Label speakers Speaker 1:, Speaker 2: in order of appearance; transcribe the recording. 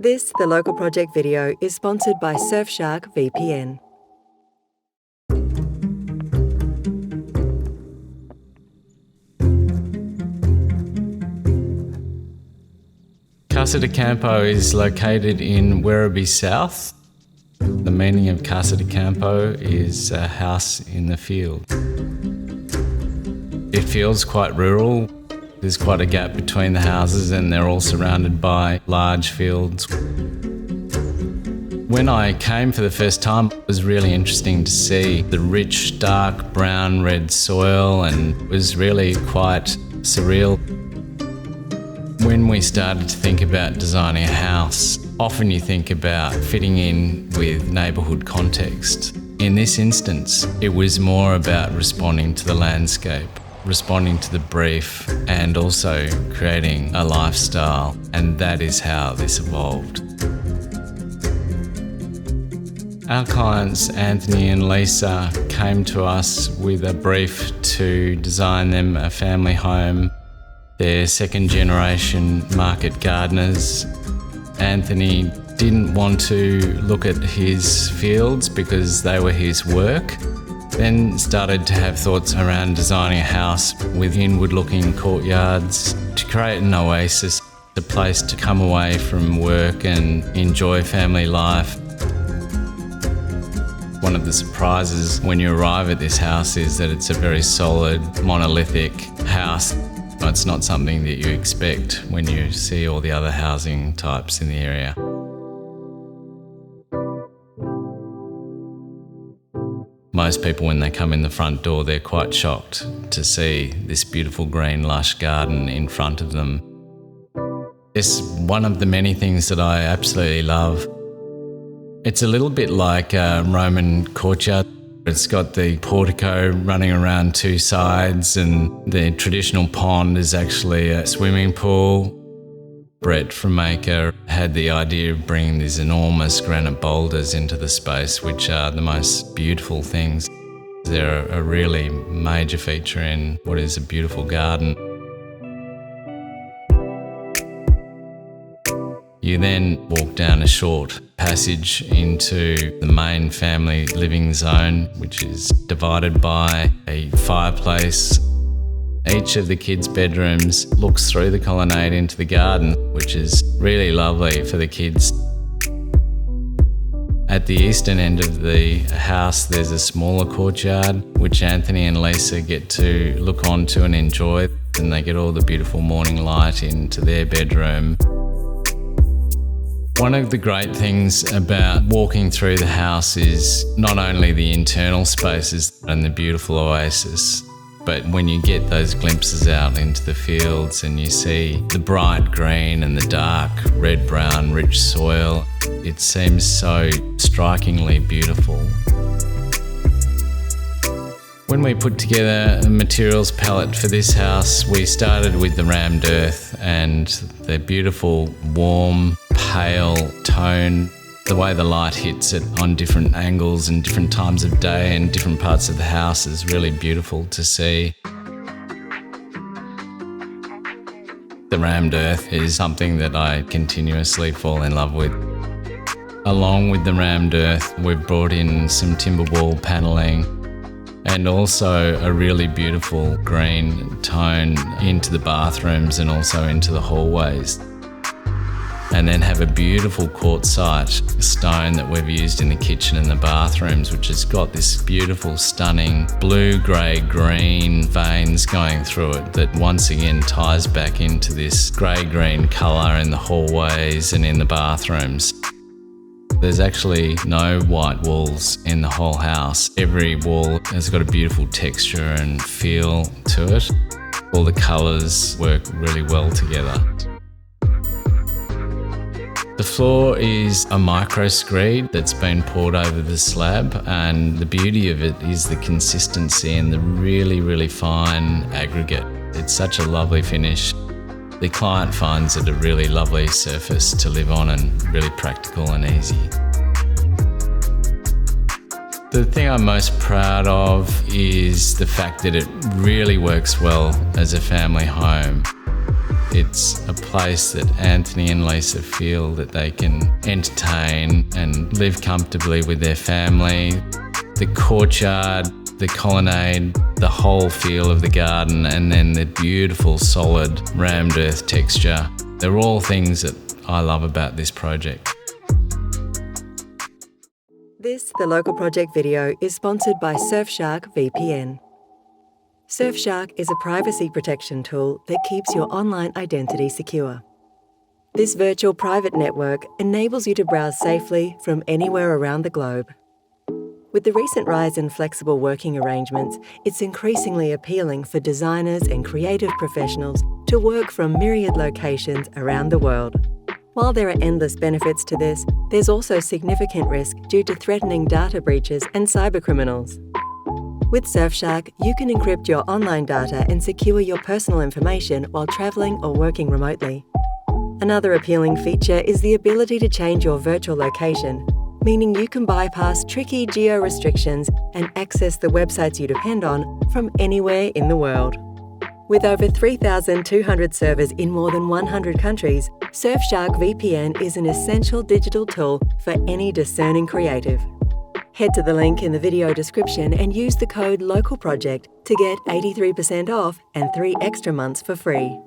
Speaker 1: This, the local project video, is sponsored by Surfshark VPN.
Speaker 2: Casa di Campo is located in Werribee South. The meaning of Casa di Campo is a house in the field. It feels quite rural. There's quite a gap between the houses and they're all surrounded by large fields. When I came for the first time, it was really interesting to see the rich, dark, brown, red soil, and it was really quite surreal. When we started to think about designing a house, often you think about fitting in with neighbourhood context. In this instance, it was more about responding to the landscape, responding to the brief, and also creating a lifestyle, and that is how this evolved. Our clients, Anthony and Lisa, came to us with a brief to design them a family home. They're second generation market gardeners. Anthony didn't want to look at his fields because they were his work. Then started to have thoughts around designing a house with inward-looking courtyards to create an oasis, a place to come away from work and enjoy family life. One of the surprises when you arrive at this house is that it's a very solid, monolithic house. It's not something that you expect when you see all the other housing types in the area. Most people, when they come in the front door, they're quite shocked to see this beautiful green, lush garden in front of them. It's one of the many things that I absolutely love. It's a little bit like a Roman courtyard. It's got the portico running around two sides, and the traditional pond is actually a swimming pool. Brett from Acre had the idea of bringing these enormous granite boulders into the space, which are the most beautiful things. They're a really major feature in what is a beautiful garden. You then walk down a short passage into the main family living zone, which is divided by a fireplace. Each of the kids' bedrooms looks through the colonnade into the garden, which is really lovely for the kids. At the eastern end of the house, there's a smaller courtyard, which Anthony and Lisa get to look onto and enjoy, and they get all the beautiful morning light into their bedroom. One of the great things about walking through the house is not only the internal spaces and the beautiful oasis, but when you get those glimpses out into the fields and you see the bright green and the dark red-brown rich soil, it seems so strikingly beautiful. When we put together a materials palette for this house, we started with the rammed earth and the beautiful, warm, pale tone. The way the light hits it on different angles and different times of day and different parts of the house is really beautiful to see. The rammed earth is something that I continuously fall in love with. Along with the rammed earth, we've brought in some timber wall panelling and also a really beautiful green tone into the bathrooms and also into the hallways. And then have a beautiful quartzite stone that we've used in the kitchen and the bathrooms, which has got this beautiful, stunning blue, grey, green veins going through it that once again ties back into this grey-green colour in the hallways and in the bathrooms. There's actually no white walls in the whole house. Every wall has got a beautiful texture and feel to it. All the colours work really well together. The floor is a micro screed that's been poured over the slab, and the beauty of it is the consistency and the really, really fine aggregate. It's such a lovely finish. The client finds it a really lovely surface to live on and really practical and easy. The thing I'm most proud of is the fact that it really works well as a family home. It's a place that Anthony and Lisa feel that they can entertain and live comfortably with their family. The courtyard, the colonnade, the whole feel of the garden, and then the beautiful solid rammed earth texture. They're all things that I love about this project.
Speaker 1: This, the local project video, is sponsored by Surfshark VPN. Surfshark is a privacy protection tool that keeps your online identity secure. This virtual private network enables you to browse safely from anywhere around the globe. With the recent rise in flexible working arrangements, it's increasingly appealing for designers and creative professionals to work from myriad locations around the world. While there are endless benefits to this, there's also significant risk due to threatening data breaches and cybercriminals. With Surfshark, you can encrypt your online data and secure your personal information while travelling or working remotely. Another appealing feature is the ability to change your virtual location, meaning you can bypass tricky geo-restrictions and access the websites you depend on from anywhere in the world. With over 3,200 servers in more than 100 countries, Surfshark VPN is an essential digital tool for any discerning creative. Head to the link in the video description and use the code LOCALPROJECT to get 83% off and 3 extra months for free.